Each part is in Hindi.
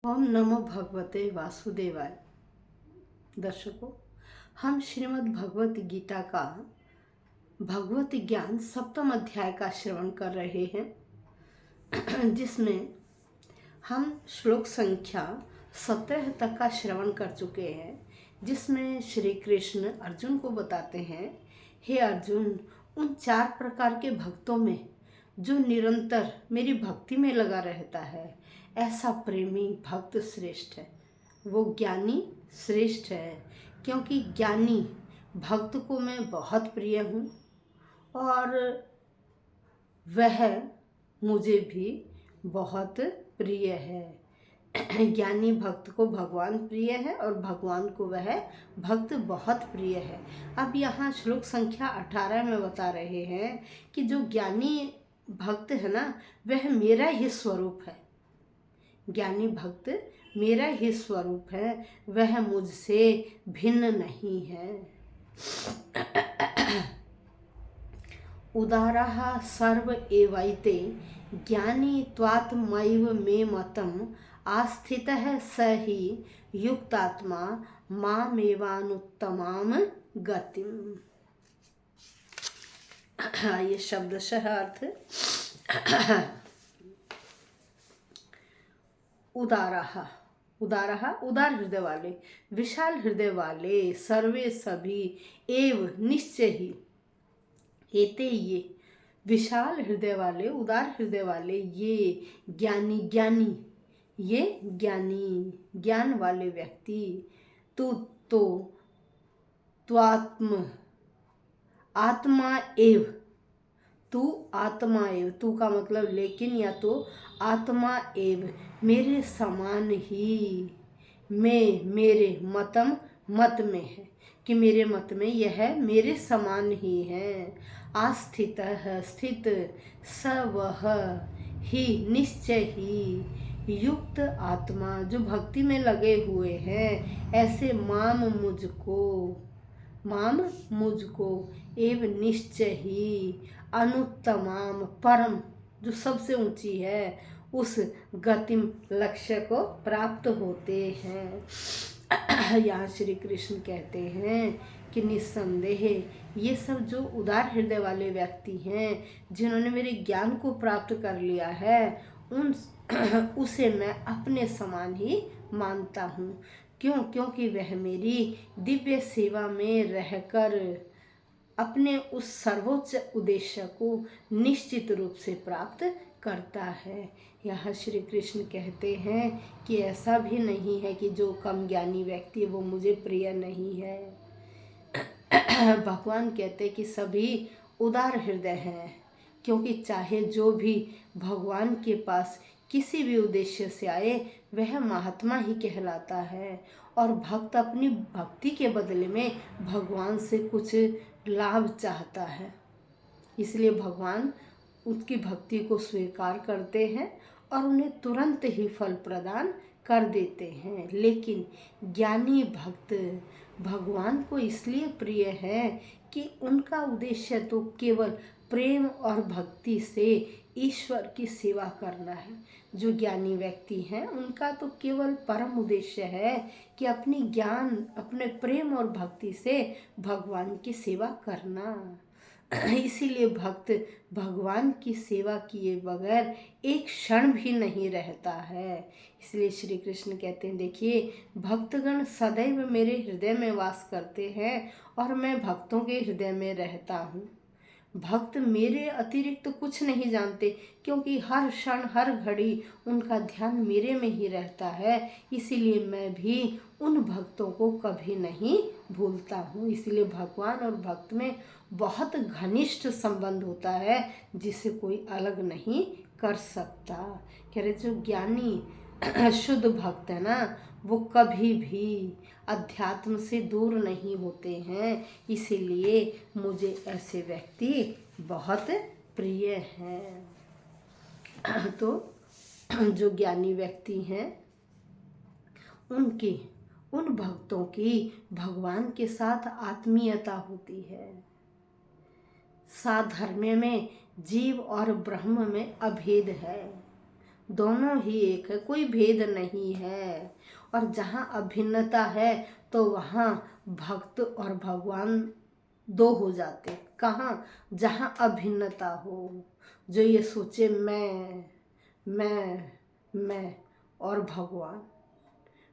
ओम नमो भगवते वासुदेवाय। दर्शकों, हम श्रीमद् भगवत गीता का भगवत ज्ञान सप्तम अध्याय का श्रवण कर रहे हैं, जिसमें हम श्लोक संख्या 17 तक का श्रवण कर चुके हैं, जिसमें श्री कृष्ण अर्जुन को बताते हैं, हे अर्जुन, उन 4 प्रकार के भक्तों में जो निरंतर मेरी भक्ति में लगा रहता है, ऐसा प्रेमी भक्त श्रेष्ठ है। वो ज्ञानी श्रेष्ठ है, क्योंकि ज्ञानी भक्त को मैं बहुत प्रिय हूँ और वह मुझे भी बहुत प्रिय है। ज्ञानी भक्त को भगवान प्रिय है और भगवान को वह भक्त बहुत प्रिय है। अब यहाँ श्लोक संख्या 18 में बता रहे हैं कि जो ज्ञानी भक्त है ना, वह मेरा ही स्वरूप है। ज्ञानी भक्त मेरा ही स्वरूप है, वह मुझसे भिन्न नहीं है। उदारः सर्व एवैते ज्ञानी त्वात्मैव मे मतम् आस्थितः स ही युक्तात्मा मामेवानुत्तमां गतिम्। ये शब्दशः अर्थ उदार हृदय वाले, विशाल हृदय वाले, सर्वे सभी, एव निश्चय ही, एते ये विशाल हृदय वाले, उदार हृदय वाले, ये ज्ञानी, ये ज्ञानी ज्ञान वाले व्यक्ति, तो त्वात्म आत्मा एव, तू आत्मा एव, तू का मतलब लेकिन या तो आत्मा एव, मेरे समान ही, मेरे मत में है कि मेरे मत में यह मेरे समान ही है। आस्थित स्थित, स वह, ही निश्चय ही, युक्त आत्मा जो भक्ति में लगे हुए हैं, ऐसे माम मुझको एव निश्चय ही, अनुत्तमाम परम जो सबसे ऊंची है, उस गतिम लक्ष्य को प्राप्त होते हैं। यहाँ श्री कृष्ण कहते हैं कि निस्संदेह ये सब जो उदार हृदय वाले व्यक्ति हैं, जिन्होंने मेरे ज्ञान को प्राप्त कर लिया है, उसे मैं अपने समान ही मानता हूँ। क्योंकि वह मेरी दिव्य सेवा में रहकर अपने उस सर्वोच्च उद्देश्य को निश्चित रूप से प्राप्त करता है। यहाँ श्री कृष्ण कहते हैं कि ऐसा भी नहीं है कि जो कम ज्ञानी व्यक्ति है वो मुझे प्रिय नहीं है। भगवान कहते हैं कि सभी उदार हृदय हैं, क्योंकि चाहे जो भी भगवान के पास किसी भी उद्देश्य से आए, वह महात्मा ही कहलाता है। और भक्त अपनी भक्ति के बदले में भगवान से कुछ लाभ चाहता है, इसलिए भगवान उसकी भक्ति को स्वीकार करते हैं और उन्हें तुरंत ही फल प्रदान कर देते हैं। लेकिन ज्ञानी भक्त भगवान को इसलिए प्रिय है कि उनका उद्देश्य तो केवल प्रेम और भक्ति से ईश्वर की सेवा करना है। जो ज्ञानी व्यक्ति हैं, उनका तो केवल परम उद्देश्य है कि अपनी ज्ञान, अपने प्रेम और भक्ति से भगवान की सेवा करना। इसीलिए भक्त भगवान की सेवा किए बगैर एक क्षण भी नहीं रहता है। इसलिए श्री कृष्ण कहते हैं, देखिए, भक्तगण सदैव मेरे हृदय में वास करते हैं और मैं भक्तों के हृदय में रहता हूँ। भक्त मेरे अतिरिक्त कुछ नहीं जानते, क्योंकि हर क्षण हर घड़ी उनका ध्यान मेरे में ही रहता है। इसीलिए मैं भी उन भक्तों को कभी नहीं भूलता हूँ। इसलिए भगवान और भक्त में बहुत घनिष्ठ संबंध होता है, जिसे कोई अलग नहीं कर सकता। कह रहे जो ज्ञानी शुद्ध भक्त है ना, वो कभी भी अध्यात्म से दूर नहीं होते हैं। इसीलिए मुझे ऐसे व्यक्ति बहुत प्रिय हैं। तो जो ज्ञानी व्यक्ति हैं, उन भक्तों की भगवान के साथ आत्मीयता होती है। साधर्म्य में जीव और ब्रह्म में अभेद है। दोनों ही एक है, कोई भेद नहीं है। और जहाँ अभिन्नता है तो वहाँ भक्त और भगवान दो हो जाते। कहाँ? जहाँ अभिन्नता हो, जो ये सोचे मैं और भगवान,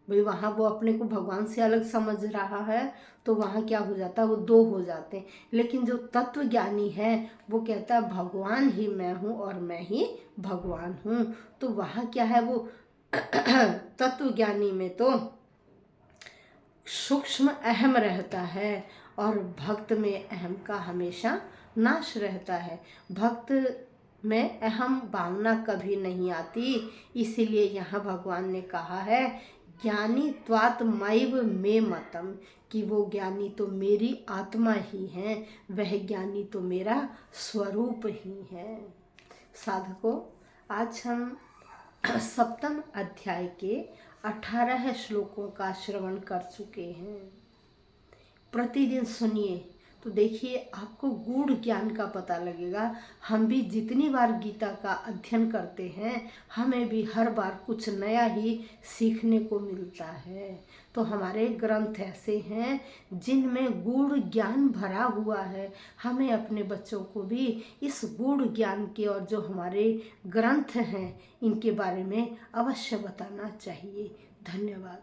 भाई वहाँ वो अपने को भगवान से अलग समझ रहा है तो वहाँ क्या हो जाता है, वो दो हो जाते हैं। लेकिन जो तत्व ज्ञानी है वो कहता है भगवान ही मैं हूँ और मैं ही भगवान हूँ। तो वहाँ क्या है, वो तत्व ज्ञानी में तो सूक्ष्म अहम रहता है और भक्त में अहम का हमेशा नाश रहता है। भक्त में अहम भावना कभी नहीं आती। इसीलिए यहाँ भगवान ने कहा है ज्ञानी त्वात्मैव मे मतम, कि वो ज्ञानी तो मेरी आत्मा ही है, वह ज्ञानी तो मेरा स्वरूप ही है। साधकों, आज हम सप्तम अध्याय के 18 श्लोकों का श्रवण कर चुके हैं। प्रतिदिन सुनिए तो देखिए आपको गूढ़ ज्ञान का पता लगेगा। हम भी जितनी बार गीता का अध्ययन करते हैं हमें भी हर बार कुछ नया ही सीखने को मिलता है। तो हमारे ग्रंथ ऐसे हैं जिनमें गूढ़ ज्ञान भरा हुआ है। हमें अपने बच्चों को भी इस गूढ़ ज्ञान के और जो हमारे ग्रंथ हैं इनके बारे में अवश्य बताना चाहिए। धन्यवाद।